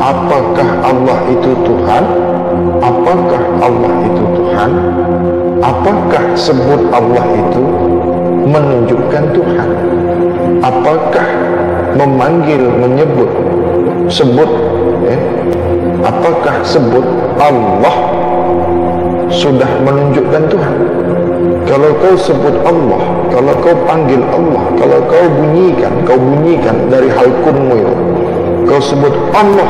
Apakah Allah itu Tuhan? Apakah Allah itu Tuhan? Apakah sebut Allah itu menunjukkan Tuhan? Apakah memanggil, menyebut, sebut, apakah sebut Allah sudah menunjukkan Tuhan? Kalau kau sebut Allah, kalau kau panggil Allah, kalau kau bunyikan dari halkunmu itu, kau sebut Allah,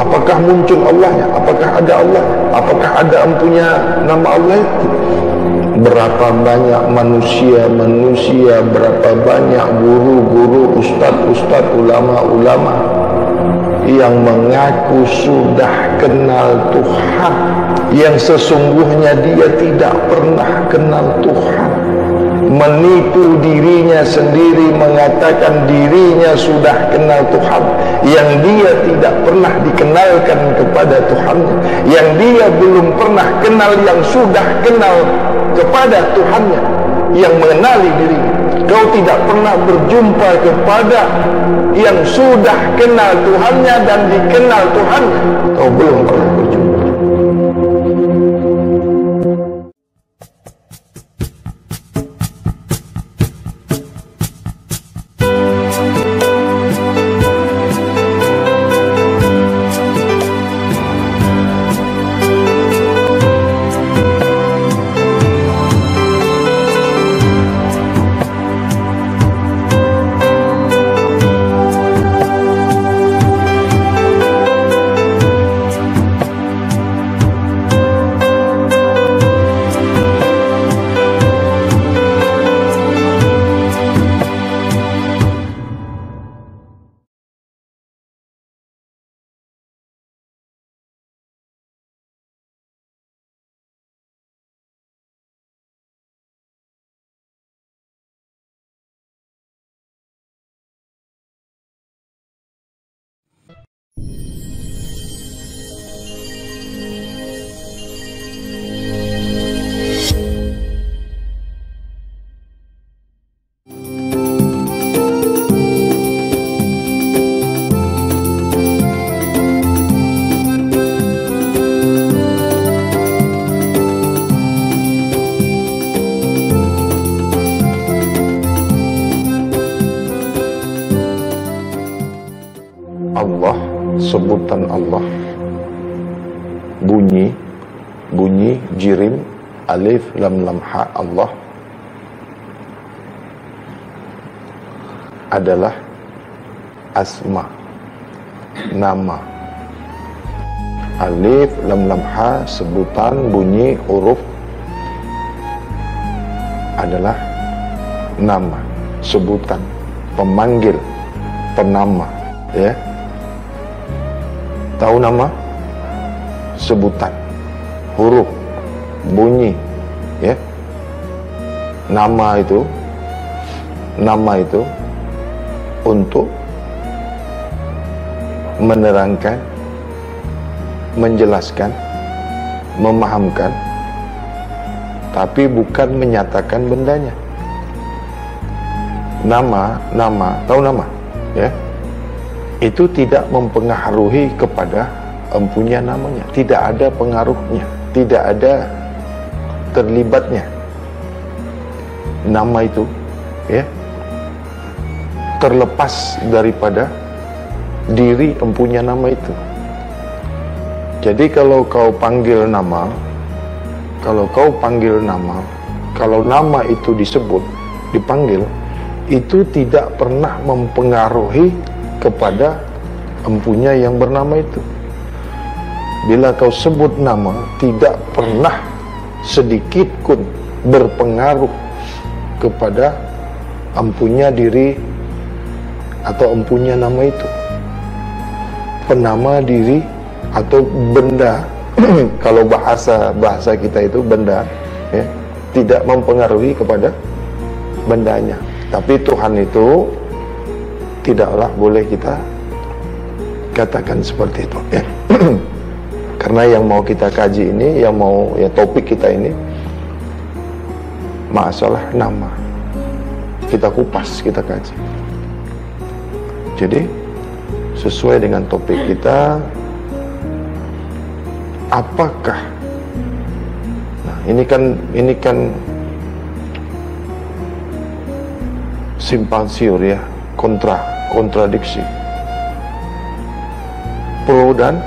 apakah muncul Allahnya? Apakah ada Allah? Apakah ada empunya nama Allah itu? Berapa banyak manusia, berapa banyak guru-guru, ustaz-ustaz, ulama-ulama yang mengaku sudah kenal Tuhan, yang sesungguhnya dia tidak pernah kenal Tuhan, menipu dirinya sendiri, mengatakan dirinya sudah kenal Tuhan, yang dia tidak pernah dikenalkan kepada Tuhannya, yang dia belum pernah kenal yang sudah kenal kepada Tuhannya, yang mengenali dirinya. Kau tidak pernah berjumpa kepada yang sudah kenal Tuhannya dan dikenal Tuhannya. Kau belum pernah berjumpa. Allah, sebutan Allah, bunyi jirim, alif lam lam ha, Allah adalah asma, nama. Alif lam lam ha, sebutan, bunyi, huruf adalah nama, sebutan, pemanggil, penama, ya. Tahu nama? Sebutan, huruf, bunyi, ya. Nama itu untuk menerangkan, menjelaskan, memahamkan, tapi bukan menyatakan bendanya. Nama, tahu nama, ya. Itu tidak mempengaruhi kepada empunya namanya, tidak ada pengaruhnya, tidak ada terlibatnya. Nama itu, ya, terlepas daripada diri empunya nama itu. Jadi kalau kau panggil nama, kalau nama itu disebut, dipanggil, itu tidak pernah mempengaruhi kepada empunya yang bernama itu. Bila kau sebut nama, tidak pernah sedikit pun berpengaruh kepada empunya diri atau empunya nama itu. Penama diri atau benda kalau bahasa kita itu benda, ya, tidak mempengaruhi kepada bendanya. Tapi Tuhan itu tidaklah boleh kita katakan seperti itu, ya. Karena yang mau kita kaji ini, topik kita ini masalah nama. Kita kupas, kita kaji. Jadi sesuai dengan topik kita, apakah, nah, ini kan simpang siur ya, kontradiksi, pro dan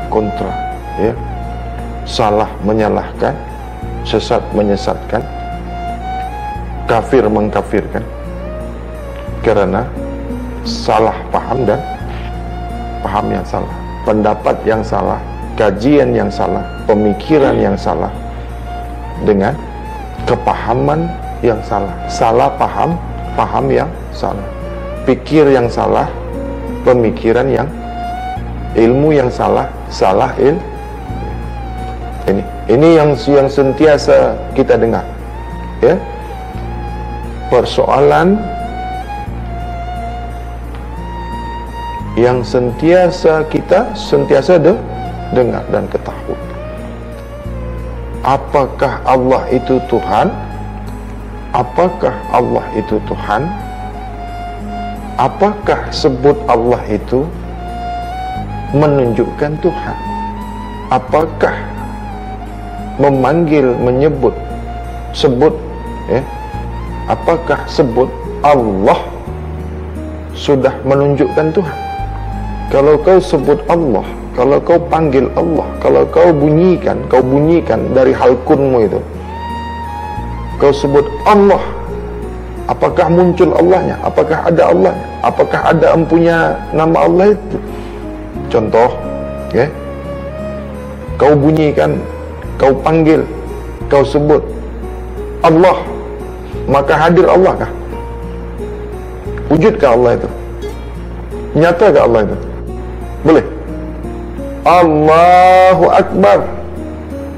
kontra ya, salah menyalahkan, sesat menyesatkan, kafir mengkafirkan, karena salah paham dan paham yang salah, pendapat yang salah, kajian yang salah, pemikiran yang salah, dengan kepahaman yang salah, salah paham yang salah, pikir yang salah, pemikiran yang, ilmu yang salah ilmu. Ini yang sentiasa kita dengar ya. Persoalan yang sentiasa dengar dan ketahui. Apakah Allah itu Tuhan? Apakah Allah itu Tuhan? Apakah sebut Allah itu menunjukkan Tuhan? Apakah memanggil, menyebut, sebut ya? Apakah sebut Allah sudah menunjukkan Tuhan? Kalau kau sebut Allah, kalau kau panggil Allah, kalau kau bunyikan dari halkunmu itu, kau sebut Allah, apakah muncul Allahnya? Apakah ada Allahnya? Apakah ada empunya nama Allah itu? Contoh ya, kau bunyikan, kau panggil, kau sebut Allah, maka hadir Allah kah? Wujudkah Allah itu? Nyatakah Allah itu? Boleh? Allahu Akbar,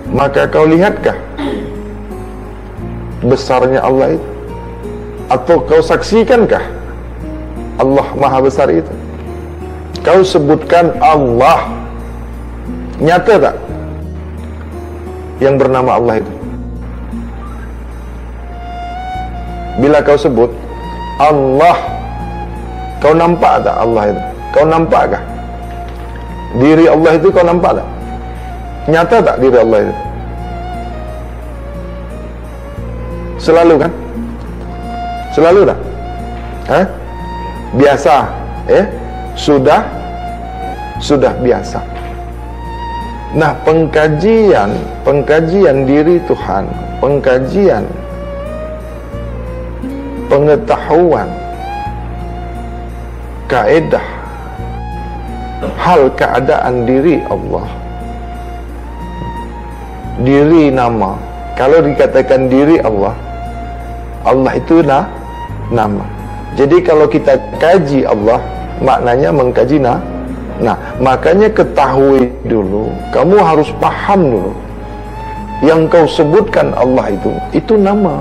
maka kau lihatkah besarnya Allah itu? Atau kau saksikankah Allah Maha Besar itu? Kau sebutkan Allah, nyata tak yang bernama Allah itu? Bila kau sebut Allah, kau nampak tak Allah itu? Kau nampakkah diri Allah itu? Kau nampak tak? Nyata tak diri Allah itu? Selalu kan? Selalu tak? Biasa sudah biasa. Nah, pengkajian diri Tuhan, pengkajian pengetahuan kaedah hal keadaan diri Allah, diri nama. Kalau dikatakan diri Allah, Allah itu nama. Jadi kalau kita kaji Allah, maknanya mengkaji nah, makanya ketahui dulu, kamu harus paham dulu, yang kau sebutkan Allah itu nama.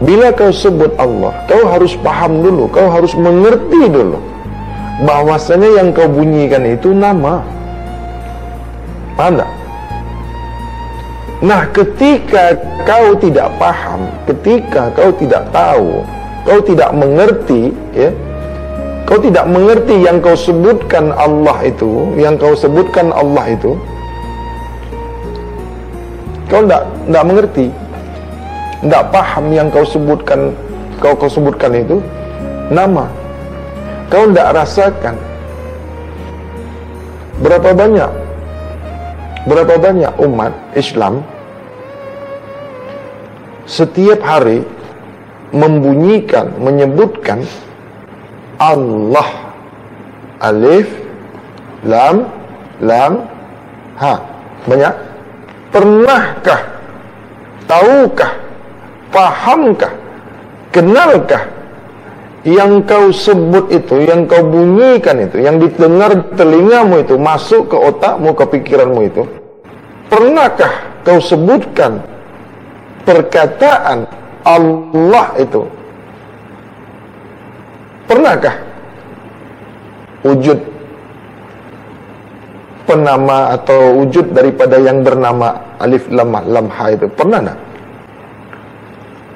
Bila kau sebut Allah, kau harus paham dulu, kau harus mengerti dulu bahwasanya yang kau bunyikan itu nama. Paham tak? Nah, ketika kau tidak paham, ketika kau tidak tahu, kau tidak mengerti ya, kau tidak mengerti yang kau sebutkan Allah itu, kau tidak mengerti, tidak paham yang kau sebutkan itu nama. Kau tidak rasakan berapa banyak umat Islam setiap hari menyebutkan Allah, alif, lam, ha. Banyak. Pernahkah, tahukah, pahamkah, kenalkah yang kau sebut itu, yang kau bunyikan itu, yang didengar telingamu itu, masuk ke otakmu, ke pikiranmu itu? Pernahkah kau sebutkan perkataan Allah itu? Pernahkah wujud penama atau wujud daripada yang bernama alif lam ha itu? Pernah tak?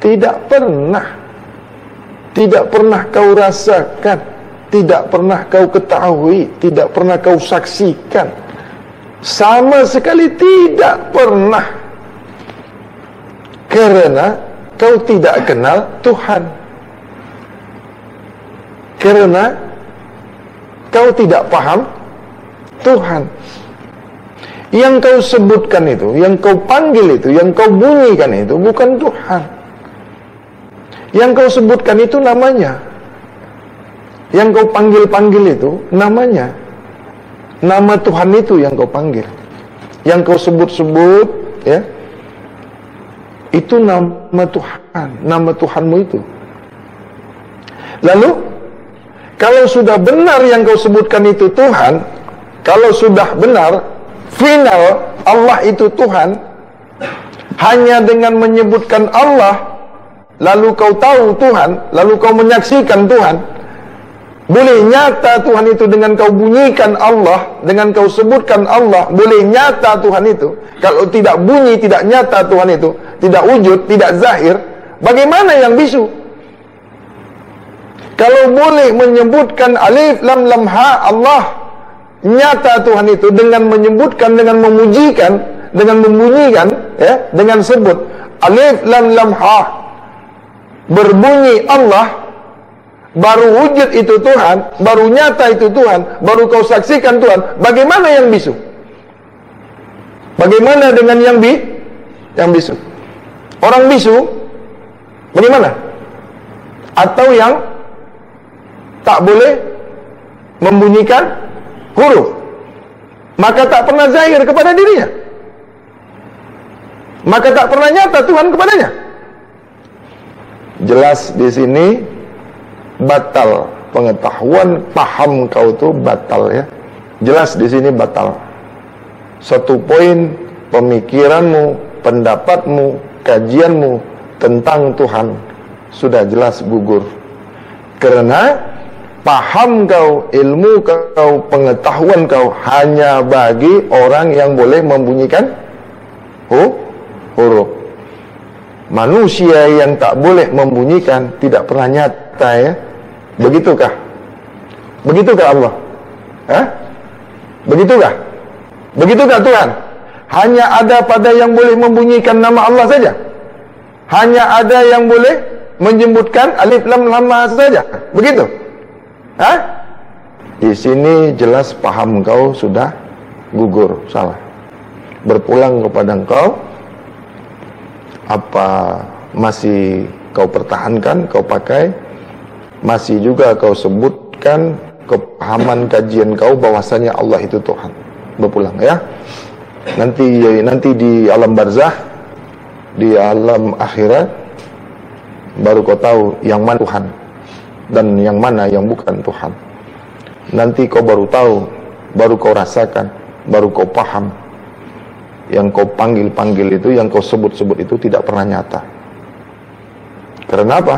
Tidak pernah. Tidak pernah kau rasakan, tidak pernah kau ketahui, tidak pernah kau saksikan Sama sekali tidak pernah. Karena kau tidak kenal Tuhan. Karena kau tidak paham Tuhan. Yang kau sebutkan itu, yang kau panggil itu, yang kau bunyikan itu bukan Tuhan. Yang kau sebutkan itu namanya. Yang kau panggil-panggil itu namanya. Nama Tuhan itu yang kau panggil. Yang kau sebut-sebut, ya, itu nama Tuhan, nama Tuhanmu itu. Lalu, kalau sudah benar yang kau sebutkan itu Tuhan, kalau sudah benar, final Allah itu Tuhan, hanya dengan menyebutkan Allah, lalu kau tahu Tuhan, lalu kau menyaksikan Tuhan, boleh nyata Tuhan itu dengan kau bunyikan Allah, dengan kau sebutkan Allah, boleh nyata Tuhan itu. Kalau tidak bunyi, tidak nyata Tuhan itu, tidak wujud, tidak zahir, bagaimana yang bisu? Kalau boleh menyebutkan alif lam lam ha Allah, nyata Tuhan itu dengan menyebutkan, dengan memujikan, dengan membunyikan, ya, dengan sebut alif lam lam ha, berbunyi Allah, baru wujud itu Tuhan, baru nyata itu Tuhan, baru kau saksikan Tuhan. Bagaimana yang bisu? Bagaimana dengan yang bisu? Orang bisu bagaimana? Atau yang tak boleh membunyikan huruf, maka tak pernah zahir kepada dirinya, maka tak pernah nyata Tuhan kepadanya. Jelas di sini batal pengetahuan, paham kau tu batal, ya. Jelas di sini batal. Satu poin pemikiranmu, pendapatmu, kajianmu tentang Tuhan sudah jelas gugur. Karena paham kau, ilmu kau, pengetahuan kau hanya bagi orang yang boleh membunyikan huruf. Manusia yang tak boleh membunyikan tidak pernah nyata, ya. Begitukah? Begitukah Allah? Begitukah? Begitukah Tuhan? Hanya ada pada yang boleh membunyikan nama Allah saja? Hanya ada yang boleh menyebutkan alif lam lam saja? Begitu? Di sini jelas paham kau sudah gugur, salah. Berpulang kepada engkau, apa masih kau pertahankan, kau pakai, masih juga kau sebutkan kepahaman kajian kau bahwasanya Allah itu Tuhan. Berpulang, ya. Nanti di alam barzah, di alam akhirat, baru kau tahu yang mana Tuhan dan yang mana yang bukan Tuhan. Nanti kau baru tahu, baru kau rasakan, baru kau paham. Yang kau panggil-panggil itu, yang kau sebut-sebut itu tidak pernah nyata. Karena apa?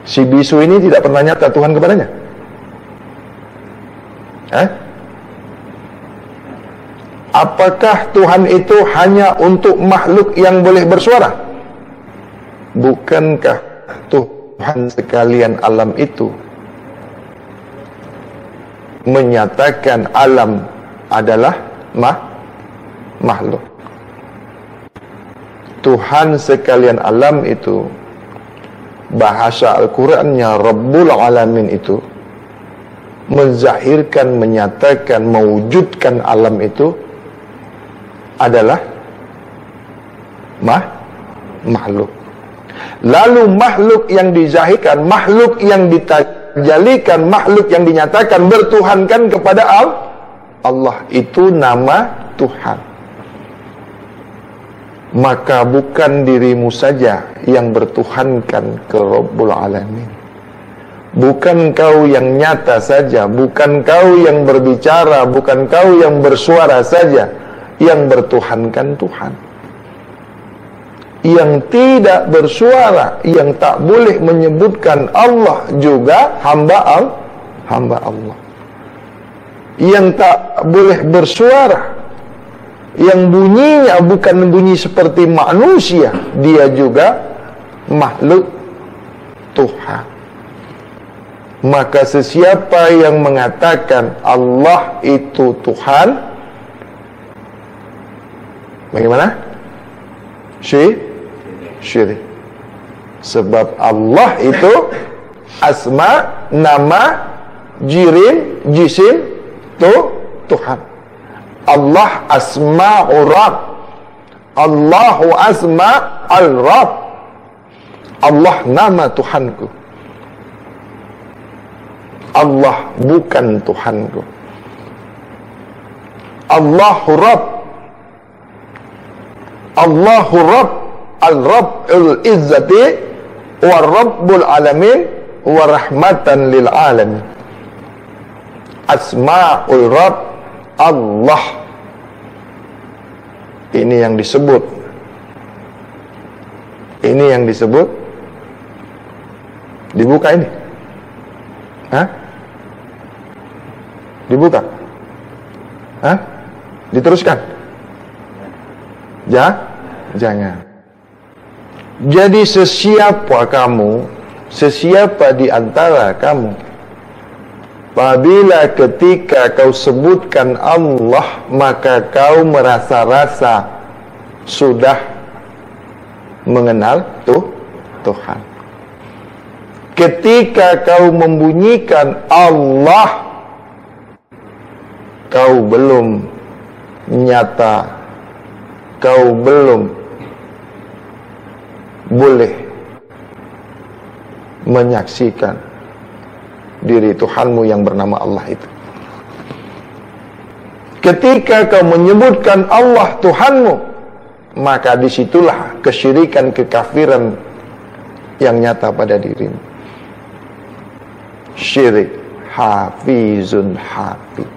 Si bisu ini tidak pernah nyata Tuhan kepadanya. Apakah Tuhan itu hanya untuk makhluk yang boleh bersuara? Bukankah Tuhan sekalian alam itu menyatakan alam adalah makhluk? Tuhan sekalian alam itu, bahasa Al-Qurannya Rabbul Alamin itu menzahirkan, menyatakan, mewujudkan alam itu adalah makhluk. Lalu makhluk yang dizahirkan, makhluk yang ditajalikan, makhluk yang dinyatakan bertuhankan kepada Allah, itu nama Tuhan. Maka bukan dirimu saja yang bertuhankan ke Rabbul Alamin. Bukan kau yang nyata saja, bukan kau yang berbicara, bukan kau yang bersuara saja yang bertuhankan Tuhan. Yang tidak bersuara, yang tak boleh menyebutkan Allah juga hamba Allah. Yang tak boleh bersuara, yang bunyinya bukan bunyi seperti manusia, dia juga makhluk Tuhan. Maka sesiapa yang mengatakan Allah itu Tuhan, bagaimana? Syirik. Sebab Allah itu asma, nama, jisim, Tuhan. Allah asma'ur Rabb. Allahu asma al-Rabb. Allah nama Tuhanku. Allah bukan Tuhanku. Allahu Rabb. Allahu Rabb. Al-Rabbul Izzati wa Rabbul Alamin wa rahmatan lil alamin. Asma'ul Rabb Allah. Ini yang disebut. Ini yang disebut. Dibuka ini. Hah? Dibuka? Hah? Diteruskan? Jangan. Jadi sesiapa kamu, sesiapa di antara kamu, apabila ketika kau sebutkan Allah, maka kau merasa-rasa sudah mengenal Tuhan. Ketika kau membunyikan Allah, kau belum nyata, kau belum boleh menyaksikan diri Tuhanmu yang bernama Allah itu. Ketika kau menyebutkan Allah Tuhanmu, maka disitulah kesyirikan, kekafiran yang nyata pada dirimu. Syirik, hafizun hafiz.